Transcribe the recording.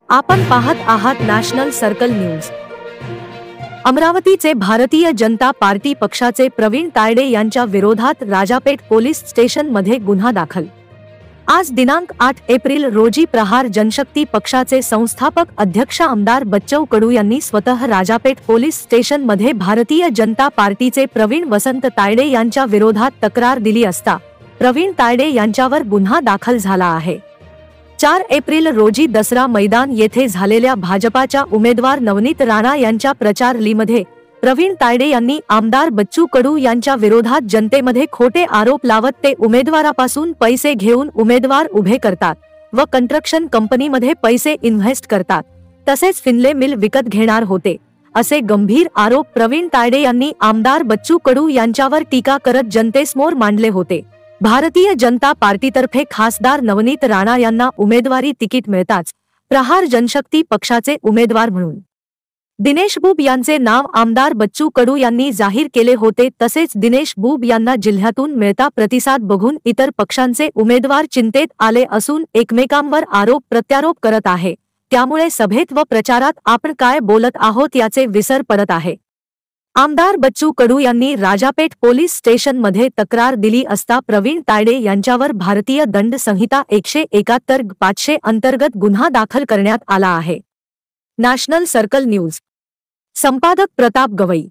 आपण पाहत आहात नॅशनल सर्कल न्यूज। अमरावतीचे भारतीय जनता पार्टी पक्षाचे प्रवीण तायडे यांच्या विरोधात राजापेठ पोलीस स्टेशन मध्ये गुन्हा दाखल। आज दिनांक 8 एप्रिल रोजी प्रहार जनशक्ती पक्षाचे संस्थापक अध्यक्ष आमदार बच्चू कडू यांनी स्वतः राजापेठ पोलीस स्टेशन मध्ये भारतीय जनता पार्टीचे प्रवीण वसंत तायडे यांच्या विरोधात तक्रार दिली असता प्रवीण तायडे यांच्यावर गुन्हा दाखल झाला आहे। 4 एप्रिल रोजी दसरा मैदान येथे झालेल्या भाजपाच्या उमेदवार नवनीत राणा यांच्या प्रचार रॅलीमध्ये प्रवीण तायडे यांनी आमदार बच्चू कडू यांच्या विरोधात जनतेमध्ये खोटे आरोप लावत ते उमेदवारापासून पैसे घेऊन उमेदवार उभे करतात व कंस्ट्रक्शन कंपनीमध्ये पैसे इन्व्हेस्ट करतात, तसेच फिनले मिल विकत घेणार होते असे गंभीर आरोप प्रवीण तायडे यांनी आमदार बच्चू कडू यांच्यावर टीका करत जनतेसमोर मांडले होते। भारतीय जनता पार्टीतर्फे खासदार नवनीत राणा यांना उमेदवारी तिकीट मिळताच प्रहार जनशक्ती पक्षाचे उमेदवार म्हणून दिनेश बुब यांचे नाव आमदार बच्चू कडू यांनी जाहीर केले होते। तसेच दिनेश बुब यांना जिल्ह्यातून मिळता प्रतिसाद बघून इतर पक्षांचे उमेदवार चिंतेत आले असून एकमेकांवर आरोप प्रत्यारोप करत आहे, त्यामुळे सभेत व प्रचारात आपण काय बोलत आहोत याचे विसर पडत आहे। आमदार बच्चू कडू यांनी राजापेठ पोलीस स्टेशन मध्ये तक्रार दिली असता प्रवीण तायडे यांच्यावर भारतीय दंड संहिता 171-500 अंतर्गत गुन्हा दाखल करण्यात आला आहे। नॅशनल सर्कल न्यूज संपादक प्रताप गवई।